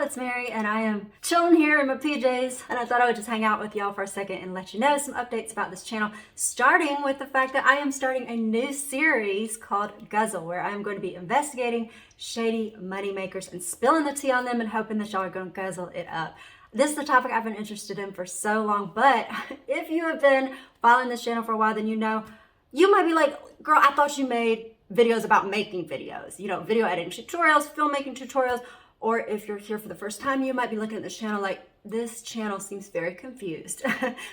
it's Mary and I am chilling here in my PJs, and I thought I would just hang out with y'all for a second and let you know some updates about this channel, starting with the fact that I am starting a new series called Guzzle, where I'm going to be investigating shady money makers and spilling the tea on them and hoping that y'all are going to guzzle it up. This is the topic I've been interested in for so long, but if you have been following this channel for a while, then you know, you might be like, girl, I thought you made videos about making videos, you know, video editing tutorials, filmmaking tutorials. Or if you're here for the first time, you might be looking at this channel like, this channel seems very confused.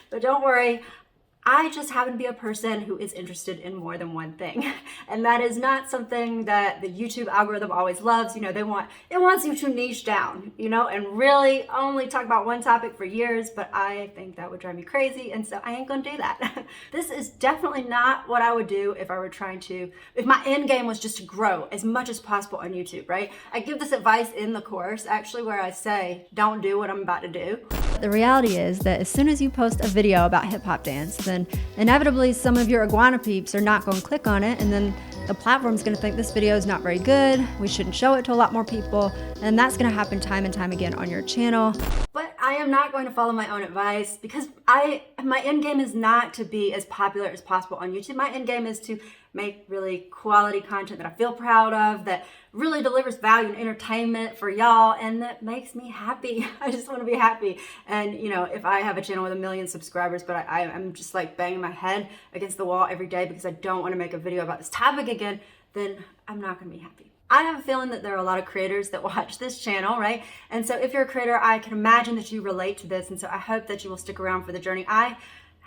But don't worry, I just happen to be a person who is interested in more than one thing. And that is not something that the YouTube algorithm always loves. You know, it wants you to niche down, you know, and really only talk about one topic for years, but I think that would drive me crazy. And so I ain't gonna do that. This is definitely not what I would do if I were if my end game was just to grow as much as possible on YouTube, right? I give this advice in the course, actually, where I say, don't do what I'm about to do. The reality is that as soon as you post a video about hip hop dance, then inevitably some of your iguana peeps are not going to click on it, and then the platform's going to think this video is not very good, we shouldn't show it to a lot more people, and that's going to happen time and time again on your channel. But I am not going to follow my own advice, because my end game is not to be as popular as possible on YouTube. My end game is to make really quality content that I feel proud of, that really delivers value and entertainment for y'all, and that makes me happy. I just want to be happy. And you know, if I have a channel with 1 million subscribers, but I'm just like banging my head against the wall every day because I don't want to make a video about this topic again, then I'm not going to be happy. I have a feeling that there are a lot of creators that watch this channel, right? And so if you're a creator, I can imagine that you relate to this, and so I hope that you will stick around for the journey. I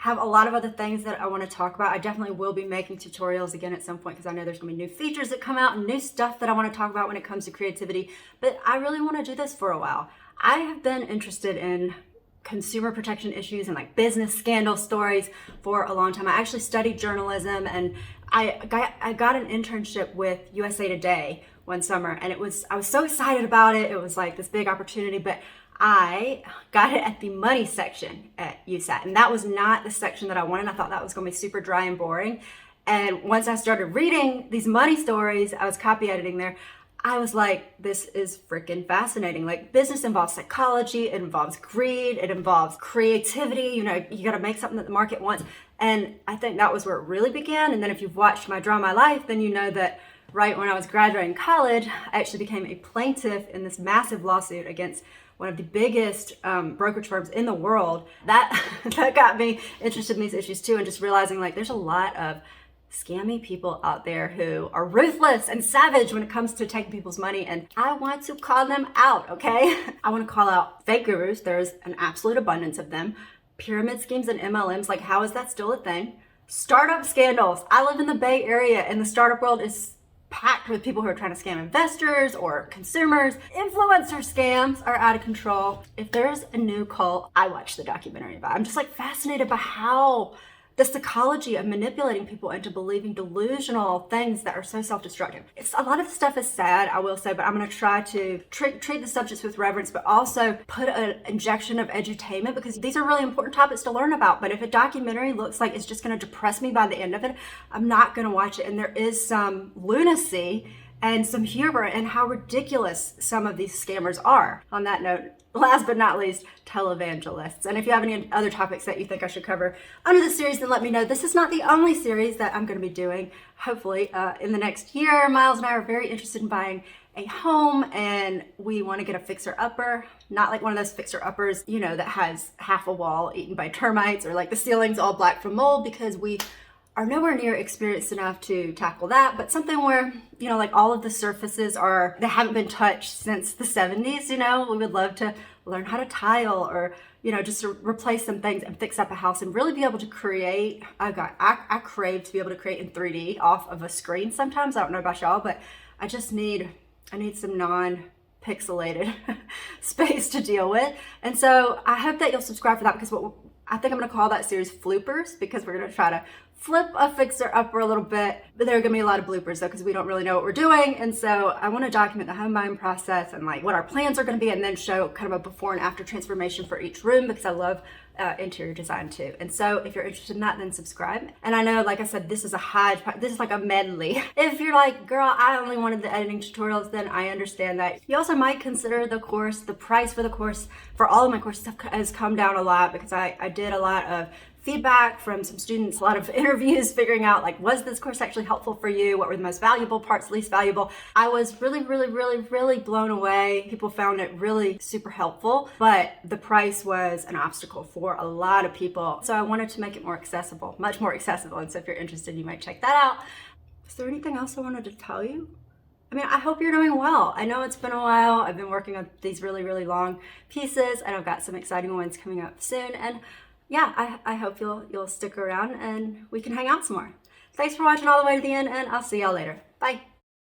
have a lot of other things that I want to talk about. I definitely will be making tutorials again at some point, because I know there's going to be new features that come out and new stuff that I want to talk about when it comes to creativity, but I really want to do this for a while. I have been interested in consumer protection issues and like business scandal stories for a long time. I actually studied journalism, and I got an internship with USA Today one summer, and I was so excited about it. It was like this big opportunity, but I got it at the money section at USAT, and that was not the section that I wanted. I thought that was going to be super dry and boring. And once I started reading these money stories, I was copy editing there, I was like, this is freaking fascinating. Like, business involves psychology, it involves greed, it involves creativity. You know, you got to make something that the market wants. And I think that was where it really began. And then if you've watched my Draw My Life, then you know that right when I was graduating college, I actually became a plaintiff in this massive lawsuit against one of the biggest brokerage firms in the world. That got me interested in these issues too, and just realizing like there's a lot of scammy people out there who are ruthless and savage when it comes to taking people's money, and I want to call them out, okay? I want to call out fake gurus. There's an absolute abundance of them. Pyramid schemes and MLMs, like how is that still a thing? Startup scandals. I live in the Bay Area, and the startup world is packed with people who are trying to scam investors or consumers. Influencer scams are out of control. If there's a new cult, I watch the documentary about it. I'm just like fascinated by how the psychology of manipulating people into believing delusional things that are so self-destructive. A lot of the stuff is sad, I will say, but I'm going to try to treat the subjects with reverence, but also put an injection of edutainment, because these are really important topics to learn about. But if a documentary looks like it's just going to depress me by the end of it, I'm not going to watch it. And there is some lunacy and some humor in how ridiculous some of these scammers are. On that note, last but not least, televangelists. And if you have any other topics that you think I should cover under this series, then let me know. This is not the only series that I'm going to be doing. Hopefully, in the next year, Miles and I are very interested in buying a home, and we want to get a fixer-upper, not like one of those fixer-uppers, you know, that has half a wall eaten by termites, or like the ceiling's all black from mold, because we are nowhere near experienced enough to tackle that, but something where, you know, like all of the surfaces they haven't been touched since the 70s, you know. We would love to learn how to tile, or, you know, just to replace some things and fix up a house and really be able to create. I crave to be able to create in 3D off of a screen sometimes. I don't know about y'all, but I need some non-pixelated space to deal with. And so I hope that you'll subscribe for that, because I think I'm going to call that series Floopers, because we're going to try to flip a fixer upper a little bit, but there are gonna be a lot of bloopers though, because we don't really know what we're doing. And so I want to document the home buying process and like what our plans are going to be, and then show kind of a before and after transformation for each room, because I love interior design too. And so if you're interested in that, then subscribe. And I know, like I said, this is like a medley. If you're like, girl, I only wanted the editing tutorials, then I understand that. You also might consider the course. The price for the course for all of my courses has come down a lot, because I did a lot of feedback from some students, a lot of interviews, figuring out like, was this course actually helpful for you? What were the most valuable parts, least valuable? I was really blown away. People found it really super helpful, but the price was an obstacle for a lot of people. So I wanted to make it more accessible, much more accessible. And so if you're interested, you might check that out. Is there anything else I wanted to tell you? I mean, I hope you're doing well. I know it's been a while. I've been working on these really long pieces, and I've got some exciting ones coming up soon. And yeah, I hope you'll stick around and we can hang out some more. Thanks for watching all the way to the end, and I'll see y'all later. Bye.